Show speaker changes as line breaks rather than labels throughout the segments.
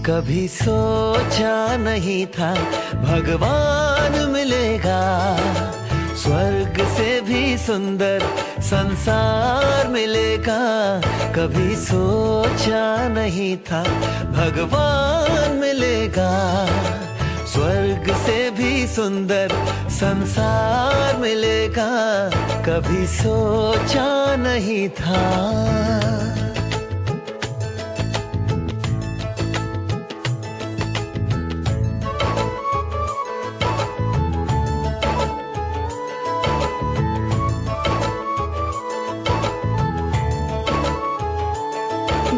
कभी सोचा नहीं था भगवान मिलेगा, स्वर्ग से भी सुंदर संसार मिलेगा। कभी सोचा नहीं था भगवान मिलेगा, स्वर्ग से भी सुंदर संसार मिलेगा। कभी सोचा नहीं था।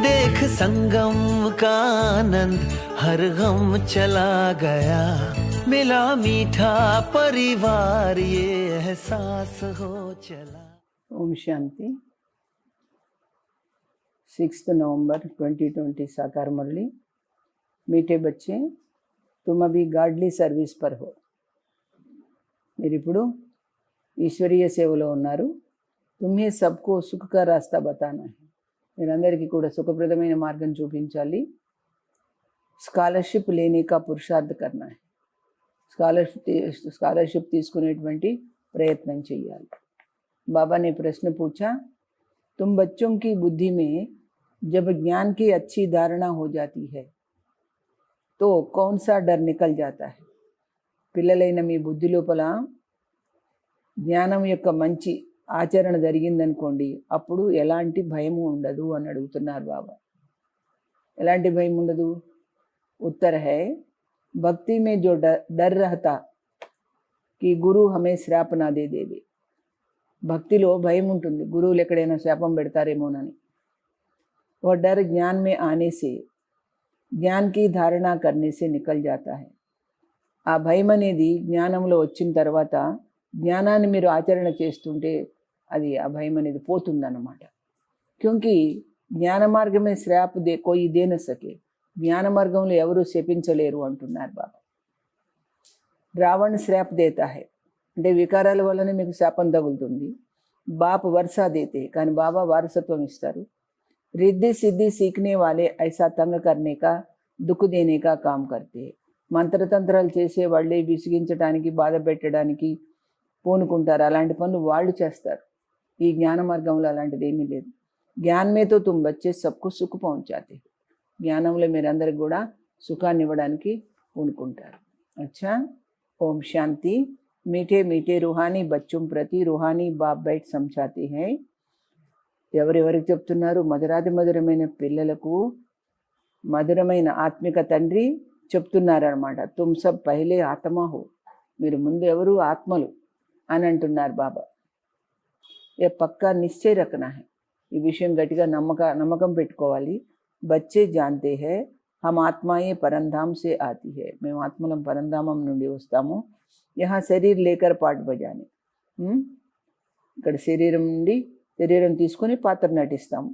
देख संगम का आनंद हर गम चला गया, मिला मीठा परिवार ये एहसास हो चला।
ओम शांति। 6 नवंबर 2020 साकार मुरली। मीठे बच्चे, तुम अभी गार्डली सर्विस पर हो। మీరు ఇప్పుడు ఈశ్వరీయ సేవలో ఉన్నారు। तुम्हें सबको सुख का रास्ता बताना है। మీరందరికీ కూడా సుఖప్రదమైన మార్గం చూపించాలి। స్కాలర్షిప్ లేనే కా పురుషార్థ కర్నా है। స్కాలర్షిప్ తీసుకునేటువంటి ప్రయత్నం చేయాలి। बाबा ने प्रश्न पूछा, तुम बच्चों की बुद्धि में जब ज्ञान की अच्छी धारणा हो जाती है तो कौन सा डर निकल जाता है? పిల్లలైన మీ బుద్ధి లోపల జ్ఞానం యొక్క మంచి ఆచరణ జరిగిందనుకోండి, అప్పుడు ఎలాంటి భయము ఉండదు అని అడుగుతున్నారు బాబా। ఎలాంటి భయం ఉండదు? उत्तर है, भक्ति में जो डर रहता कि गुरु हमें श्राप ना दे देवे। భక్తిలో భయం ఉంటుంది, గురువులు ఎక్కడైనా శాపం పెడతారేమోనని। वह डर ज्ञान में आने से, ज्ञान की धारणा करने से निकल जाता है। ఆ భయం అనేది జ్ఞానంలో వచ్చిన తర్వాత జ్ఞానాన్ని మీరు ఆచరణ చేస్తుంటే అది ఆ భయం అనేది పోతుందన్నమాట। क्योंकि జ్ఞాన మార్గమే శ్రాప్ దే కోయి దే న సకే। జ్ఞాన మార్గంలో ఎవరు శపించలేరు అంటున్నారు బాబా। రావణ శ్రాప్ దేతా హై అంటే వికారాల వల్లనే మీకు శాపం తగులుతుంది। బాప్ వర్షా దేతే, కానీ బాబా వారసత్వం ఇస్తారు। रिद्धि सिद्धि सीखने वाले ऐसा तंग करने का, दुख देने का काम करते हैं। మంత్రతంత్రాలు చేసే వాళ్ళే విసిగించడానికి, బాధ పెట్టడానికి పూనుకుంటారు। అలాంటి పనులు వాళ్ళు చేస్తారు। ఈ జ్ఞాన మార్గంలో అలాంటిది ఏమీ లేదు। జ్ఞాన్ మే తో తుమ్ బచ్చే సబ్కు సుఖ పహుంచాతే, జ్ఞానంలో మీరందరికి కూడా సుఖాన్ని ఇవ్వడానికి పూనుకుంటారు। అచ్చా, ఓం శాంతి। मीठे मीठे रूहानी बच्चों प्रति रूहानी बाप बैठ समझाते हैं। ఎవరెవరికి చెప్తున్నారు? మధురాది మధురమైన పిల్లలకు మధురమైన ఆత్మిక తండ్రి చెప్తున్నారన్నమాట। తుమ్ సబ్ పహలే ఆత్మ హో, మీరు ముందు ఎవరు? ఆత్మలు అని అంటున్నారు బాబా। ఏ పక్కా నిశ్చయ రఖనా హై, ఈ విషయం గట్టిగా నమ్మకం పెట్టుకోవాలి। బచ్చే జాన్తే హై హమ్ ఆత్మాయే పరంధామ్ సే ఆతి హై, మేము ఆత్మలం పరంధామం నుండి వస్తాము। యహా శరీర్ లేకర్ పాట్ బజానే, ఇక్కడ శరీరం నుండి శరీరం తీసుకొని పాత్ర నటిస్తాము।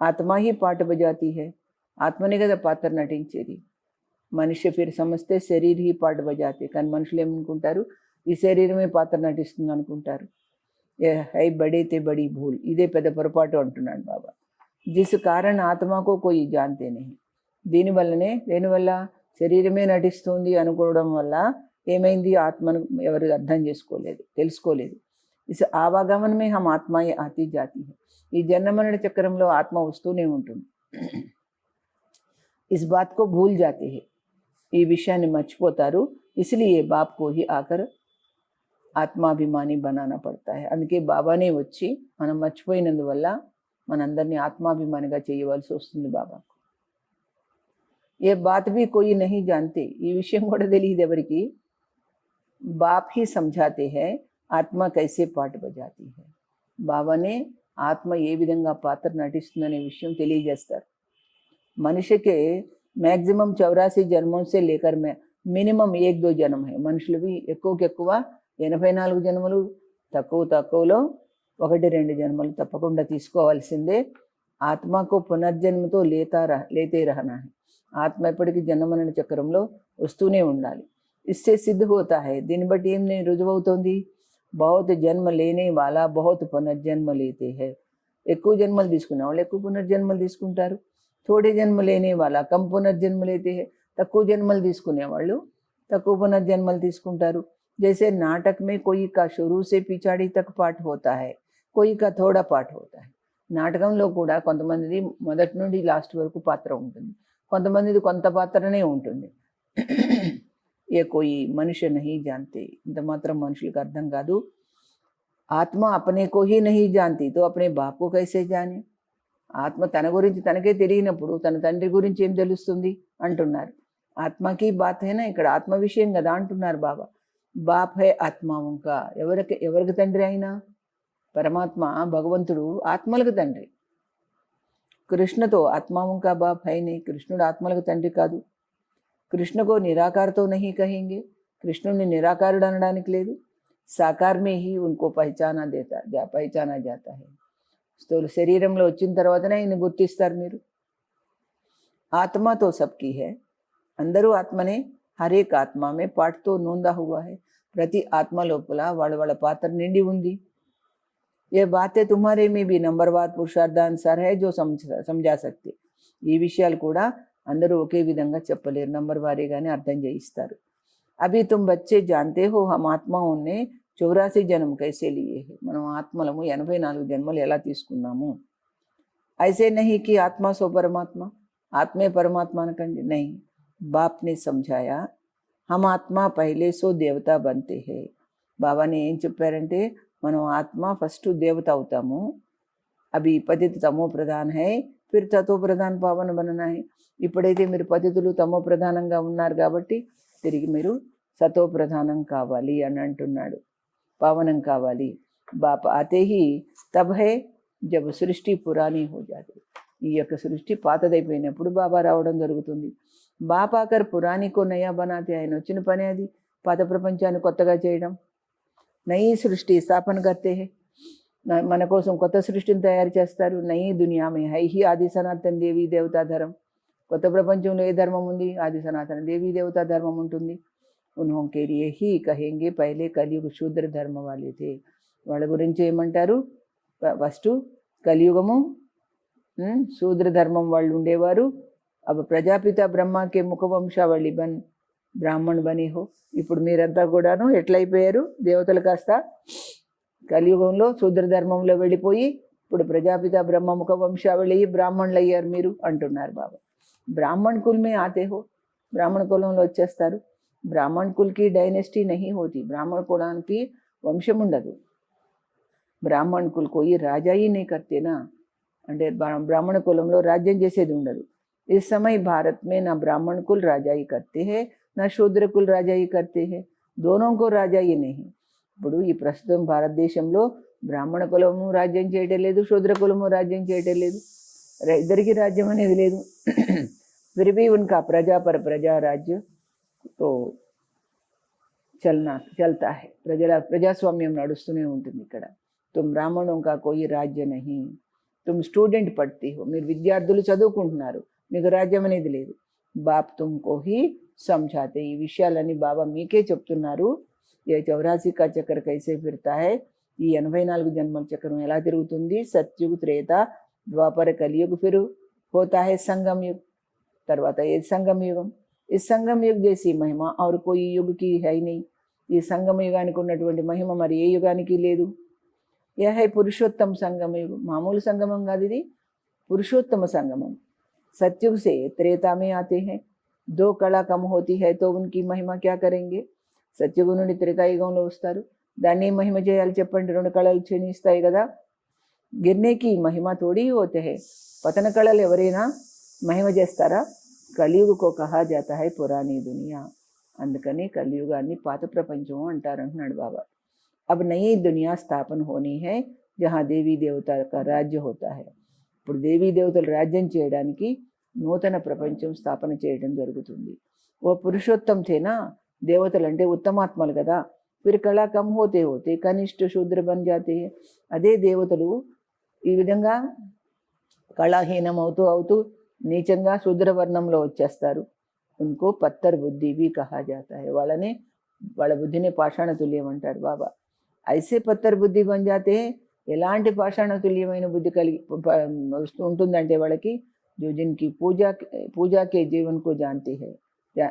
ఆత్మ హీ పాట బజాతీ హై, ఆత్మనే కదా పాత్ర నటించేది। మనిషి ఫిర్ సమస్తే శరీర్ హీ పాట బజాతే, కానీ మనుషులు ఏమనుకుంటారు? ఈ శరీరమే పాత్ర నటిస్తుంది అనుకుంటారు। ఏ హై బడే తే బడి భూల్, ఇదే పెద్ద పొరపాటు అంటున్నాడు బాబా। జిస్ కారణ ఆత్మకో కోయి జాన్తే నహీ, దేనివల్ల శరీరమే నటిస్తుంది అనుకోవడం వల్ల ఏమైంది? ఆత్మను ఎవరు అర్థం చేసుకోలేదు, తెలుసుకోలేదు। इस आवागमन में हम आत्माएं आती जाती हैं, ఈ జన్మమరణ చక్రంలో ఆత్మ వస్తూనే ఉంటుంది। इस बात को भूल जाते हैं, ఈ విషయాన్ని మర్చిపోతారు। इसलिए बाप को ही आकर ఆత్మాభిమాని बनाना पड़ता है। అందుకే బాబానే వచ్చి మనం మర్చిపోయినందువల్ల మనందరినీ ఆత్మాభిమానిగా చేయవలసి వస్తుంది బాబాకు। ये बात भी कोई नहीं जानते, ఈ విషయం కూడా తెలియదు ఎవరికి। बाप ही समझाते हैं ఆత్మ కైసే పాట బజాతీ హై, బాబానే ఆత్మ ఏ విధంగా పాత్ర నటిస్తుందనే విషయం తెలియజేస్తారు। మనిషికి మ్యాక్సిమం 84 జన్మం సే లేకర్ మినిమం 1-2 జన్మ హై। మనుషులవి ఎక్కువ 84 జన్మలు, తక్కువలో 1-2 జన్మలు తప్పకుండా తీసుకోవాల్సిందే। ఆత్మకు పునర్జన్మతో లేతే రహనా హై, ఆత్మ ఎప్పటికీ జన్మమరణ చక్రంలో వస్తూనే ఉండాలి। ఇస్సే సిద్ధ హోతా హై, దీన్ని బట్టి ఏం రుజువవుతోంది? बहुत जन्म लेने वाला बहुत पुनर्जन्म लेते हैं। ఎక్కువ జన్మలు తీసుకునే వాళ్ళు ఎక్కువ పునర్జన్మలు తీసుకుంటారు। थोड़े जन्म लेने वाला कम पुनर्जन्म लेते हैं, తక్కువ జన్మలు తీసుకునేవాళ్ళు తక్కువ పునర్జన్మలు తీసుకుంటారు. जैसे नाटक में कोई का शुरू से पिछाड़ी तक पाठ होता है, कोई का थोड़ा पाठ होता है. నాటకంలో కూడా కొంతమందిది మొదటి నుండి లాస్ట్ వరకు పాత్ర ఉంటుంది, కొంతమందిది కొంత పాత్రనే ఉంటుంది. ఏ కోయి మనుష్య नहीं जानते, ఇంత మాత్రం మనుషులకు అర్థం కాదు. ఆత్మ अपने को ही नहीं जानती तो अपने बाप को कैसे जाने. ఆత్మ తన గురించి తనకే తెలియనప్పుడు తన తండ్రి గురించి ఏం తెలుస్తుంది అంటున్నారు. ఆత్మకి బాత్ హైనా, ఇక్కడ ఆత్మ విషయం కదా అంటున్నారు బాబా. బాప్ హై ఆత్మాంకా, ఎవరికి తండ్రి అయినా పరమాత్మ భగవంతుడు ఆత్మలకు తండ్రి. కృష్ణతో ఆత్మాంకా బాప్ హైనే, కృష్ణుడు ఆత్మలకు తండ్రి కాదు. కృష్ణకో నిరాకారతో నహి కహేంగే, కృష్ణుడిని నిరాకారుడు అనడానికి లేదు. సాకార్ మే హీ ఉన్కో పహచానా జాతా హై. స్థూల శరీరంలో వచ్చిన తర్వాతనే ఆయన గుర్తిస్తారు మీరు. ఆత్మతో సబ్కి హై, అందరూ ఆత్మనే. హరేక్ ఆత్మమే పాఠతో నోందా హువా హై, ప్రతి ఆత్మ లోపల వాళ్ళ వాళ్ళ పాత్ర నిండి ఉంది. ఏ బాతే తుమ్హారే మే భీ నంబర్వార్ పురుషార్థానుసార్ హై జో సమజా సక్తే. ఈ విషయాలు కూడా అందరూ ఒకే విధంగా చెప్పలేరు, నంబర్ వారీగానే అర్థం చేయిస్తారు. అభి తుమ్ బచ్చే జాంతే హో హమ్ ఆత్మాओं 84 జన్మ కైసే లియే హై, మనం ఆత్మలము 84 జన్మలు ఎలా తీసుకున్నాము. ఐసే నహీ కి ఆత్మ సో పరమాత్మ, ఆత్మే పరమాత్మ అనకండి. నహీ, బాప్ నే సమझाया హమ్ ఆత్మ పహలే సో దేవతా బంతే హై. బాబానే ఏం చెప్పారంటే మనం ఆత్మ ఫస్ట్ దేవత అవుతాము. అభి పతిత తమో ప్రధాన్ హై, ఫిర్ తతో ప్రధాన్ పావన బననా హై. ఇప్పుడైతే మీరు పతితులు తమో ప్రధానంగా ఉన్నారు కాబట్టి తిరిగి మీరు సతో ప్రధానం కావాలి అని అంటున్నాడు, పావనం కావాలి. బాప్ ఆతే హీ తబ్ హై జబ్ సృష్టి పురాణి హో జాతి. ఈ యొక్క సృష్టి పాతదైపోయినప్పుడు బాబా రావడం జరుగుతుంది. బాప్ ఆకర్ పురాణికో నయా బనాతే, ఆయన వచ్చిన పని అది పాత ప్రపంచాన్ని కొత్తగా చేయడం. నయీ సృష్టి స్థాపన కర్తే హై, మన కోసం కొత్త సృష్టిని తయారు చేస్తారు. నయీ దునియా మే హై హీ ఆది సనాతన దేవీ దేవతా ధర్మం. కొత్త ప్రపంచంలో ఏ ధర్మం ఉంది? ఆది సనాతన దేవీ దేవతా ధర్మం ఉంటుంది. ఉన్హోంకే లియే హీ కహేంగే పహలే కలియుగ శూద్ర ధర్మ వాలే థే. వాళ్ళ గురించి ఏమంటారు? ఫస్ట్ కలియుగము శూద్ర ధర్మం వాళ్ళు ఉండేవారు. అప్పుడు ప్రజాపిత బ్రహ్మకే ముఖవంశావళి బ్రాహ్మణ్ బని హో. ఇప్పుడు మీరంతా కూడాను ఎట్లయిపోయారు? దేవతలు కాస్త కలియుగంలో శూద్ర ధర్మంలో వెళ్ళిపోయి ఇప్పుడు ప్రజాపిత బ్రహ్మ ముఖ వంశావళి బ్రాహ్మణులు అయ్యారు మీరు అంటున్నారు బాబా. బ్రాహ్మణ్ కుల్ మే ఆతే హో, బ్రాహ్మణ కులంలో వచ్చేస్తారు. బ్రాహ్మణ్ కుల్కి డైనెస్టీ నహీ హోతి, బ్రాహ్మణ కులానికి వంశం ఉండదు. బ్రాహ్మణ్ కుల్ కోయి రాజాయి నే కర్తేనా, అంటే బ్రాహ్మణ కులంలో రాజ్యం చేసేది ఉండదు. इस समय भारत में ना ब्राह्मण कुल राजाई करते हैं ना शूद्र कुल राजाई करते हैं, दोनों को రాజాయి नहीं. ఇప్పుడు ఈ ప్రస్తుతం భారతదేశంలో బ్రాహ్మణ కులము రాజ్యం చేయటం లేదు, శూద్ర కులము రాజ్యం చేయటం లేదు, ఇద్దరికి రాజ్యం అనేది లేదు. फिर भी उनका प्रजा पर प्रजा राज्य तो चलता है. ప్రజాస్వామ్యం నడుస్తూనే ఉంటుంది ఇక్కడ. तुम ब्राह्मणों का कोई राज्य नहीं, तुम स्टूडेंट पढ़ती हो, మీరు విద్యార్థులు చదువుకుంటున్నారు, మీకు రాజ్యం అనేది లేదు. బాప్ తుమ్కో హీ సమझाते. ఈ విషయాలన్నీ బాబా మీకే చెప్తున్నారు. ఏ 84 का చక్ర కైసే ఫిర్తా హై, ఈ 84 జన్మల చక్రం ఎలా తిరుగుతుంది? సత్యుగ్, త్రేత, ద్వాపర, కలియుగ్, ఫిర్ హోతా హై సంగం యుగ్. తర్వాత ఏ సంగం యుగం. ఈ సంగం యుగ్ జైసి మహిమ और कोई युग की है नहीं. ఈ సంగమ యుగానికి ఉన్నటువంటి మహిమ మరి ఏ యుగానికి లేదు. ఏ హై పురుషోత్తమ సంగమ యుగం, మామూలు సంగమం కాదు ఇది, పురుషోత్తమ సంగమం. सत्युग से त्रेता में आते हैं, 2 कला कम होती है तो उनकी महिमा क्या करेंगे. సత్యుగం నుండి త్రేతాయుగంలో వస్తారు, దాన్ని మహిమ చేయాలి చెప్పండి. 2 కళలు క్షీణిస్తాయి కదా. గిర్నేకి మహిమ తోడి హోతే హై, పతన కళలు ఎవరైనా మహిమ చేస్తారా? కలియుగకో కహా జాతా హై పురాణీ దునియా. అందుకని కలియుగాన్ని పాత ప్రపంచం అంటారు అంటున్నాడు బాబా. अब नई दुनिया स्थापन होनी है जहाँ देवी देवता का राज्य होता है. ఇప్పుడు దేవీ దేవతలు రాజ్యం చేయడానికి నూతన ప్రపంచం స్థాపన చేయడం జరుగుతుంది. ఓ పురుషోత్తం థేనా, దేవతలు అంటే ఉత్తమాత్మలు కదా. ఫిర్ కళా కమ్ హోతే హోతే కనిష్ట శూద్ర బన్ జాతే. అదే దేవతలు ఈ విధంగా కళాహీనం అవుతూ నీచంగా శూద్రవర్ణంలో వచ్చేస్తారు. ఉनको పత్తర్ బుద్ధి भी कहा जाता है. వాళ్ళ బుద్ధిని పాషాణ తుల్యం అంటారు బాబా. ఐసే పత్తర్ బుద్ధి బన్ జాతే. ఎలాంటి పాషాణ తుల్యమైన బుద్ధి కలిగి ఉంటుందంటే వాళ్ళకి जो जिनकी पूजा के जीवन को जानते हैं, या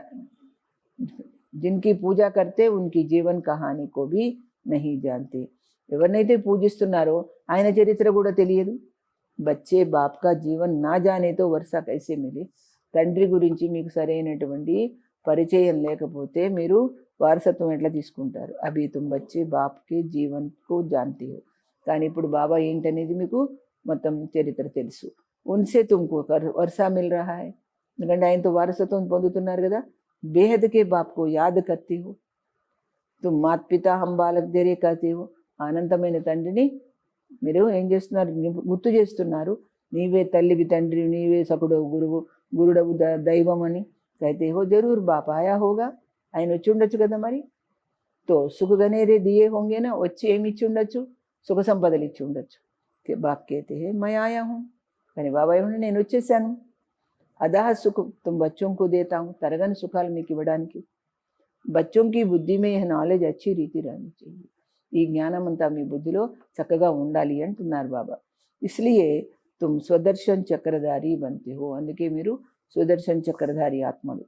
जिनकी పూజ करते उनकी జీవన్ కహాని को भी नहीं जानते. ఎవరినైతే పూజిస్తున్నారో ఆయన చరిత్ర కూడా తెలియదు. బచ్చే బాప్ కా జీవన్ నా జానే తో వర్షా కైసే మిలే. తండ్రి గురించి మీకు సరైనటువంటి పరిచయం లేకపోతే మీరు వారసత్వం ఎట్లా తీసుకుంటారు? అభి తుమ్ బచ్చే బాప్ కే జీవన్ కో జాన్తే హో. కానీ ఇప్పుడు బాబా ఏంటనేది మీకు మొత్తం చరిత్ర తెలుసు. ఉన్సే తుమ్కో వర్షా మిల్ రహా హై. ఎందుకంటే ఆయనతో వారసత్వం పొందుతున్నారు కదా. బేహద్ కే బాప్ కో యాద్ కర్తే హో. తుమ్ మాత్ పితా హమ్ బాలక్ దేరే కహతే హో. అనంతమైన తండ్రిని మీరు ఏం చేస్తున్నారు? గుర్తు చేస్తున్నారు. నీవే తల్లివి తండ్రి, నీవే సకుడవు గురువు, గురుడవు దైవం అని కహతే హో. జరూర్ బాప్ ఆయా హోగా. ఆయన వచ్చి ఉండొచ్చు కదా మరి. తో సుఖగనేరే దియే హోంగేనా. వచ్చి ఏమి ఇచ్చి ఉండొచ్చు? సుఖ సంపదలు ఇచ్చి ఉండొచ్చు. బాప్ కేతే హే మై ఆయా హూ. కానీ బాబా ఏమన్నా నేను వచ్చేసాను. అదాహ సుఖ తుమ్ బచ్చోं को देता हूँ. తరగని సుఖాలు మీకు ఇవ్వడానికి. బచ్చోं की बुद्धि में यह नॉलेज अच्छी रीति रहनी चाहिए. ఈ జ్ఞానం అంతా మీ బుద్ధిలో చక్కగా ఉండాలి అంటున్నారు బాబా. ఇస్లియే తుమ్ స్వదర్శన్ చక్రధారి బంతే హో. అందుకే మీరు స్వదర్శన్ చక్రధారి ఆత్మలు.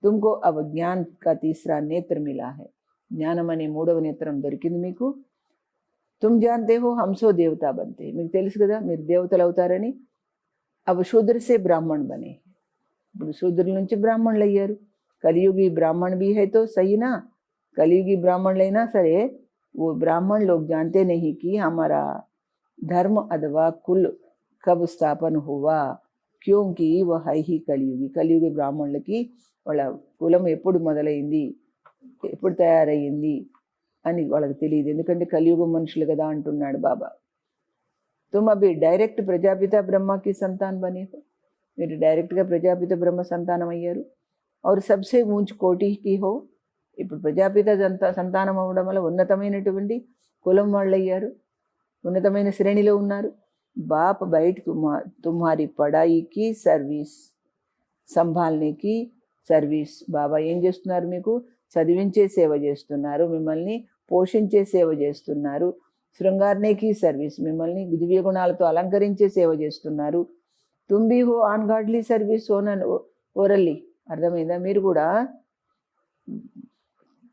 తుమ్కో అవ జ్ఞాన్ కా తీసరా నేత్ర మిలా హై. జ్ఞానం అనే మూడవ నేత్రం దొరికింది మీకు. తుమ్ జాన్తే హో హంసో దేవతా బంతే. మీకు తెలుసు కదా మీరు దేవతలు అవుతారని. అవ శూద్రసే బ్రాహ్మణ్ బనే. ఇప్పుడు శూద్రుల నుంచి బ్రాహ్మణులు అయ్యారు. కలియుగి బ్రాహ్మణ్ भी है तो सही ना. కలియుగి బ్రాహ్మణులైనా సరే वो ब्राह्मण लोग जानते नहीं कि हमारा धर्म अथवा कुल कब स्थापन हुआ, क्योंकि वह है ही కలియుగి. కలియుగి బ్రాహ్మణులకి వాళ్ళ కులం ఎప్పుడు మొదలైంది, ఎప్పుడు తయారయ్యింది అని వాళ్ళకి తెలియదు. ఎందుకంటే కలియుగం మనుషులు కదా అంటున్నాడు బాబా. తుమ్ అభి డైరెక్ట్ ప్రజాపిత బ్రహ్మకి సంతాన్ బనే హో. మీరు డైరెక్ట్గా ప్రజాపిత బ్రహ్మ సంతానం అయ్యారు. और सबसे ऊंच कोटि की हो. ఇప్పుడు ప్రజాపిత సంతానం అవ్వడం వల్ల ఉన్నతమైనటువంటి కులం వాళ్ళు అయ్యారు, ఉన్నతమైన శ్రేణిలో ఉన్నారు. బాప్ బయట తుమ్హారీ పడాయికి సర్వీస్, సంభాల్నేకి సర్వీస్. బాబా ఏం చేస్తున్నారు? మీకు చదివించే సేవ చేస్తున్నారు, మిమ్మల్ని పోషించే సేవ చేస్తున్నారు. శృంగార్నేకి సర్వీస్, మిమ్మల్ని దివ్య గుణాలతో అలంకరించే సేవ చేస్తున్నారు. తుమ్బీ హో ఆన్ గాడ్లీ సర్వీస్ ఓరల్లీ. అర్థమైందా? మీరు కూడా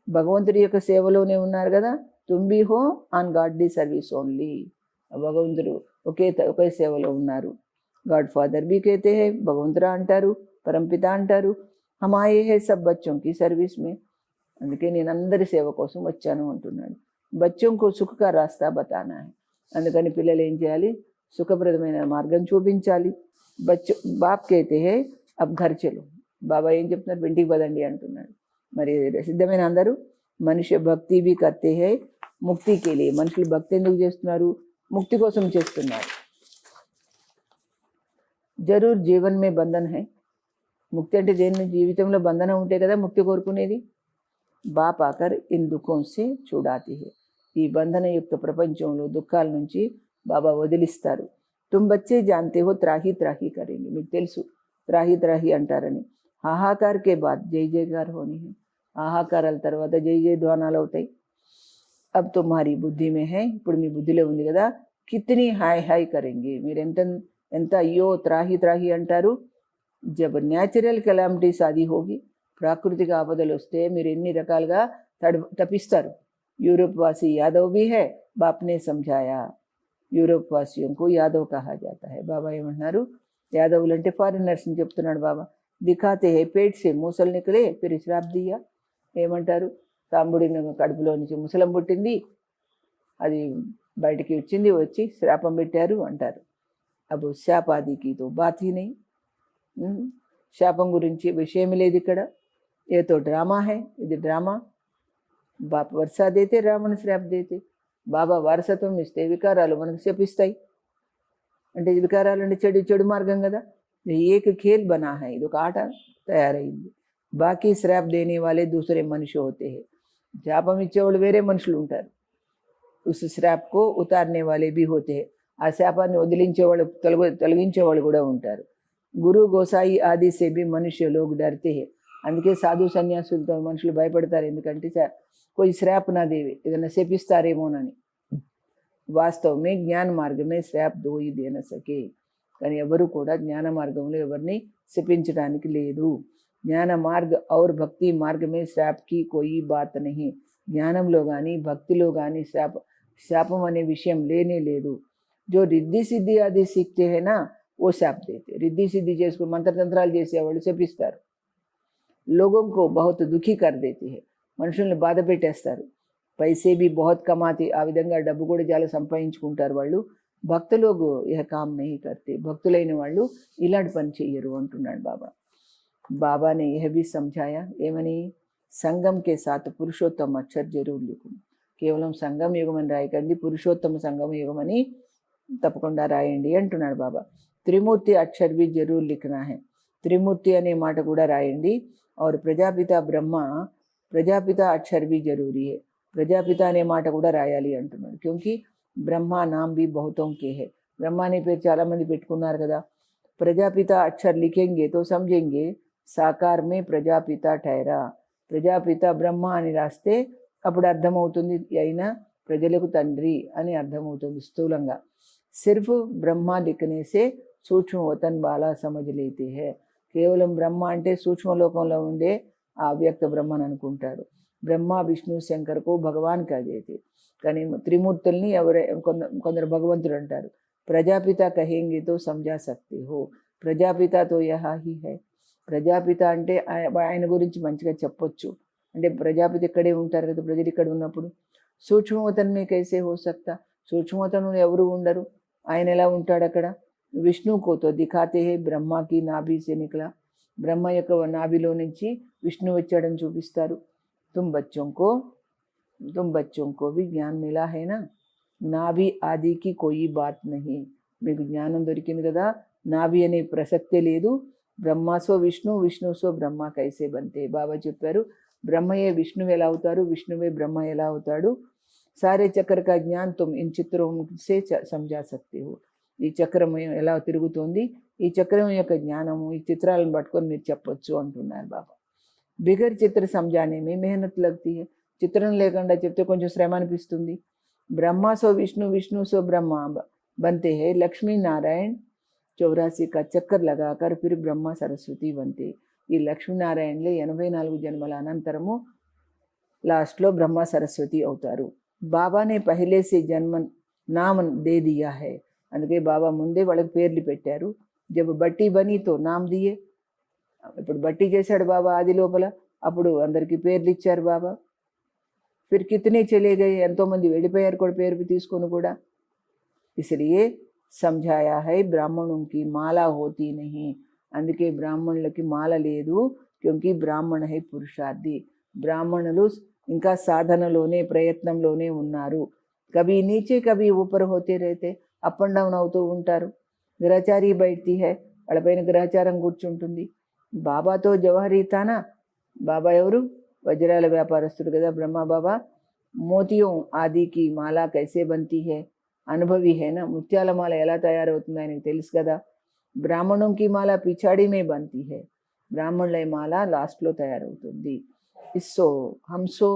భగవంతుడి యొక్క సేవలోనే ఉన్నారు కదా. తుంబీ హో ఆన్ గాడ్లీ సర్వీస్ ఓన్లీ. భగవంతుడు ఒకే సేవలో ఉన్నారు. గాడ్ ఫాదర్ బీ కేతే హే. భగవంతుడా అంటారు, పరంపిత అంటారు. హమాయే హే సబ్ బచ్చోం కి సర్వీస్ మే. అందుకే నేను అందరి సేవ కోసం వచ్చాను అంటున్నాడు. బచ్చోం కో సుఖ కా రాస్తా బతానా హై. అందుకని పిల్లలు ఏం చేయాలి? సుఖప్రదమైన మార్గం చూపించాలి. బాప్ కేతే హే అబ్ ఘర్ చలో. బాబా ఏం చెప్తున్నారు? ఇంటికి పదండి అంటున్నాడు. మరి సిద్ధమైన అందరూ మనుష్య భక్తి भी करते हैं ముక్తి के लिए. మనుషులు భక్తి ఎందుకు చేస్తున్నారు? ముక్తి కోసం చేస్తున్నారు. జరూర్ జీవన్ మే బంధన్ హై. ముక్తి అంటే దేని జీవితంలో బంధనం ఉంటే కదా ముక్తి కోరుకునేది. బాప్ ఆకర్ ఇన్ దుఃఖం సే చూడాతి హై. ఈ బంధనయుక్త ప్రపంచంలో దుఃఖాల నుంచి బాబా వదిలిస్తారు. తుమ్ బచ్చే జాన్తే హో త్రాహి త్రాహి కరేంగే. మీకు తెలుసు త్రాహి త్రాహి అంటారని. హాహాకార్ కే బాద్ జై జయకార్ హోని హై. హాహాకారాల తర్వాత జై జయ ధ్వానాలు అవుతాయి. అబ్ తుమ్హారీ బుద్ధి మే హై. ఇప్పుడు మీ బుద్ధిలో ఉంది కదా. కిత్నీ హాయ్ హాయ్ కరేంగే. మీరు ఎంత అయ్యో త్రాహి త్రాహి అంటారు. జబ్ న్యాచురల్ కెలామిటీస్ ఆది హోగి. ప్రాకృతిక ఆపదలు వస్తే మీరు ఎన్ని రకాలుగా తపిస్తారు. యూరోప్ వాసి యాదవ్ भी है. బాప్ నే సమझाया. యూరోప్ వాసియోं को యాదవ్ కహా జాతా హై. బాబా ఏమంటున్నారు? యాదవులు అంటే ఫారినర్స్ అని చెప్తున్నాడు బాబా. దిఖాతే హే పేట్ సే మూసలు నికలే ఫిర్ శ్రాప్ దియా. ఏమంటారు? తాంబుడి కడుపులో నుంచి ముసలం పుట్టింది, అది బయటికి వచ్చింది, వచ్చి శ్రాపం పెట్టారు అంటారు. అబ్బో శాపాదికి తో బాత్ హీ నహీ. శాపం గురించి విషయం లేదు ఇక్కడ. ఏతో డ్రామా హై. ఇది డ్రామా. బాప్ వర్షా దేతే రావణ శ్రాప్ దేతే. బాబా వారసత్వం ఇస్తే వికారాలు మనకు శపిస్తాయి. అంటే వికారాలు అంటే చెడు మార్గం కదా. ఏక ఖేల్ బనా హై. ఇది ఒక ఆట తయారైంది. బాకీ శ్రాప్ దేనే వాలే దూసరే మనుషు హోతే హై. శాపం ఇచ్చేవాళ్ళు వేరే మనుషులు ఉంటారు. ఉస్ శ్రాప్ కో ఉతారనే వాలే భీ హోతే హై. ఆ శాపాన్ని వదిలించేవాళ్ళు తొలగించేవాళ్ళు కూడా ఉంటారు. గురు గోసాయి ఆది సే భీ మనుష్య లోగ్ డర్తే హై. అందుకే సాధు సన్యాసులతో మనుషులు భయపడతారు. ఎందుకంటే कोई श्राप ना देवे, ఏదైనా శపిస్తారేమోనని. వాస్తవ మే జ్ఞాన మార్గ మే శ్రాప్ దో ही दे न सके. కానీ ఎవరు కూడా జ్ఞాన మార్గంలో ఎవరిని శపించడానికి లేదు. జ్ఞాన మార్గ और భక్తి మార్గ में श्राप की कोई बात नहीं. జ్ఞానంలో కానీ భక్తిలో కానీ శాపం అనే విషయం లేనే లేదు. जो रिद्धि सिद्धि आदि सीखते हैं ना वो శాప్ देते. रिद्धि सिद्धि చేసుకుని మంత్రతంత్రాలు చేసేవాళ్ళు శపిస్తారు. लोगों को बहुत दुखी कर देती है. మనుషుల్ని బాధ పెట్టేస్తారు. पैसे भी बहुत कमाते. ఆ విధంగా డబ్బు కూడా చాలా సంపాదించుకుంటారు వాళ్ళు. భక్తులు यह काम नहीं करते. భక్తులైన వాళ్ళు ఇలాంటి పని చెయ్యరు అంటున్నాడు బాబా. बाबा ने यह भी समझाया ఏమని, సంగం के साथ पुरुषोत्तम अक्षर जरूर लिखो. కేవలం సంగం యుగం అని రాయకండి, పురుషోత్తమ సంగమ యుగం అని తప్పకుండా రాయండి అంటున్నాడు బాబా. త్రిమూర్తి అక్షర్ भी जरूर लिखना है. త్రిమూర్తి అనే మాట కూడా రాయండి. और ప్రజాపిత బ్రహ్మ ప్రజాపిత అక్షర్ भी जरूरी है. ప్రజాపిత అనే మాట కూడా రాయాలి అంటున్నాడు. क्योंकि బ్రహ్మ नाम भी बहुतों के है. బ్రహ్మ అనే పేరు చాలామంది పెట్టుకున్నారు కదా. ప్రజాపిత అక్షర్ लिखेंगे तो समझेंगे సాకార్ మే ప్రజాపిత ठहरा. ప్రజాపిత బ్రహ్మ అని రాస్తే అప్పుడు అర్థమవుతుంది అయినా ప్రజలకు తండ్రి అని అర్థమవుతుంది స్థూలంగా. సిర్ఫ్ బ్రహ్మ లిఖనే సే సూక్ష్మ వతన్ బాలా సమజ్ లేతే హై. కేవలం బ్రహ్మ అంటే సూక్ష్మలోకంలో ఉండే ఆ అవ్యక్త బ్రహ్మని అనుకుంటారు. బ్రహ్మ విష్ణు శంకర్కు భగవాన్ కహేతే. కానీ త్రిమూర్తుల్ని కొందరు భగవంతుడు అంటారు. ప్రజాపిత కహేంగే తో సమజా సక్తే హో. ప్రజాపిత తో యహా హీ హై. ప్రజాపిత అంటే ఆయన గురించి మంచిగా చెప్పొచ్చు. అంటే ప్రజాపిత ఇక్కడే ఉంటారు కదా, ప్రజలు ఇక్కడ ఉన్నప్పుడు. సూక్ష్మవతన్ మే కైసే హో సక్తా. సూక్ష్మవతను ఎవరు ఉండరు, ఆయన ఎలా ఉంటాడు అక్కడ. విష్ణు కోతో దిఖాతే హే బ్రహ్మకి నాభి సే నికలా. బ్రహ్మ యొక్క నాభిలో నుంచి విష్ణు వచ్చాడని చూపిస్తారు. తుమ్ బచ్చోं को भी ज्ञान मिला है ना. నాభి ఆదికి కోయి బాత్ నహీ. మీకు జ్ఞానం దొరికింది కదా, నాభి అనే ప్రసక్తే లేదు. బ్రహ్మసో విష్ణు, విష్ణుసో బ్రహ్మ కైసే బంతే. బాబా చెప్పారు బ్రహ్మయే విష్ణువు ఎలా అవుతారు, విష్ణువే బ్రహ్మ ఎలా అవుతాడు. సారే చక్ర కా జ్ఞాన్ తుమ్ ఇన్ చిత్రం సే సమజా సక్తే హో. ఈ చక్రం ఎలా తిరుగుతోంది, ఈ చక్రం యొక్క జ్ఞానము ఈ చిత్రాలను పట్టుకొని మీరు చెప్పొచ్చు అంటున్నారు బాబా. బిగర్ చిత్ర సమజానే మే మెహనత్ లగ్తీ హై. చిత్రం లేకుండా చెప్తే కొంచెం శ్రమ అనిపిస్తుంది. ब्रह्मा सो विष्णु, विष्णु सो ब्रह्मा बनते हैं. लक्ष्मी नारायण 84 का चक्कर लगाकर फिर ब्रह्मा सरस्वती बनते. ఈ లక్ష్మీనారాయణలే 84 జన్మల అనంతరము లాస్ట్లో బ్రహ్మ సరస్వతి అవుతారు. బాబానే పహలే సే జన్మ నామ దే దియా హై. అందుకే బాబా ముందే వాళ్ళకి పేర్లు పెట్టారు. జబ్ బట్టి బనీ తో నామ్ దియే. ఇప్పుడు బట్టి చేశాడు బాబా ఆది లోపల, అప్పుడు అందరికీ పేర్లు ఇచ్చారు బాబా. फिर कितने चले गए, ఎంతో మంది వెళ్ళిపోయారు కూడా పేరు తీసుకొని కూడా. इसलिए समझाया है ब्राह्मणों की माला होती नहीं. అందుకే బ్రాహ్మణులకి మాల లేదు. क्योंकि బ్రాహ్మణ హై పురుషార్థి. బ్రాహ్మణులు ఇంకా సాధనలోనే ప్రయత్నంలోనే ఉన్నారు. కభీ నీచే కభీ ఊపర్ హోతే रहते. అప్ అండ్ డౌన్ అవుతూ ఉంటారు. గ్రహచారి బైఠతీ హై. వాళ్ళపైన గ్రహచారం కూర్చుంటుంది. బాబాతో జవహరీ తానా. బాబా ఎవరు, వజ్రాల వ్యాపారస్తుడు కదా బ్రహ్మ బాబా. మోతియోं ఆది की మాల కైసే బంతీ హై. అనుభవి హై నా. ముత్యాల మాల ఎలా తయారవుతుందో ఆయనకు తెలుసు కదా. బ్రాహ్మణం की మాల పిछाड़ी में बनती है. బ్రాహ్మణుల మాల లాస్ట్లో తయారవుతుంది. ఇస్సో హంసో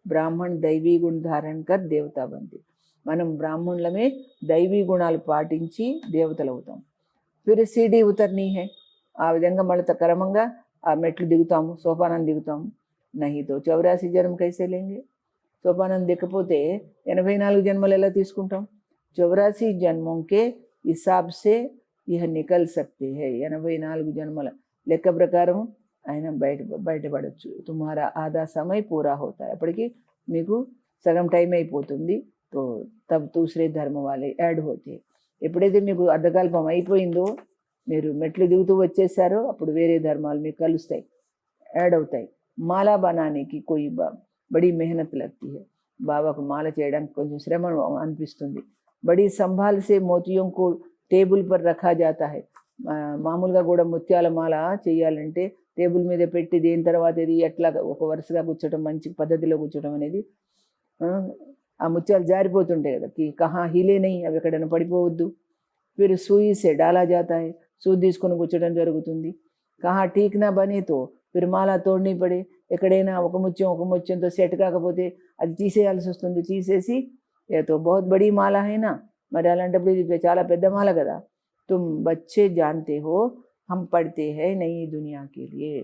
బ్రాహ్మణ్ దైవీ గుణ ధారణ కర్ దేవతా బంతి. మనం బ్రాహ్మణులమే దైవీ గుణాలు పాటించి దేవతలు అవుతాం. Phir CD ఉతర్నీ high. ఆ విధంగా మళ్ళీ క్రమంగా ఆ మెట్లు దిగుతాము, సోపానం దిగుతాము. नहीं तो 84 జన్మ కైసే లేంగే. సోపానం దిక్కపోతే 84 జన్మలు ఎలా తీసుకుంటాం. 84 జన్మం కే హిసాబ్ సే యహ నికల్ సక్తే హై. 84 జన్మల లెక్క ప్రకారం ఆయన బయటపడవచ్చు. తుమ్హారా ఆధా సమయ పూరా హోతా. అప్పటికి మీకు సగం టైం అయిపోతుంది. తో తబ్ దూసరే ధర్మ వాళ్ళే యాడ్ హోతే. ఎప్పుడైతే మీకు అర్ధకల్పం అయిపోయిందో, మీరు మెట్లు దిగుతూ వచ్చేసారో, అప్పుడు వేరే ధర్మాలు మీకు కలుస్తాయి, యాడ్ అవుతాయి. మాలా బనానేకి కోయి బड़ी मेहनत लगती है. బాబాకు మాల చేయడానికి కొంచెం శ్రమ అనిపిస్తుంది. బड़ी संभाल से मोतियों को टेबल पर रखा जाता है. మామూలుగా కూడా ముత్యాల మాల చేయాలంటే టేబుల్ మీద పెట్టి దేని తర్వాత ఇది ఎట్లా ఒక వరుసగా కూర్చోవడం, మంచి పద్ధతిలో కూర్చోవడం అనేది. ఆ ముత్యాలు జారిపోతుంటాయి కదా, కహా హిలే నహీ, అవి ఎక్కడైనా పడిపోవద్దు. ఫిర్ సూయి సే డాలా జాతా హై. సూది తీసుకొని కూర్చోవడం జరుగుతుంది. కహా ఠీక్ నా బనే తో ఫిర్ మాలా తోడనీ పడే. ఎక్కడైనా ఒక ముత్యంతో సెట్ కాకపోతే అది తీసేయాల్సి వస్తుంది. తీసేసి ఏతో బహుత్ బడీ మాల అయినా మరి అలాంటప్పుడు ఇది చాలా పెద్ద మాల కదా, तुम बच्चे जानते हो हम पढ़ते हैं नई दुनिया के लिए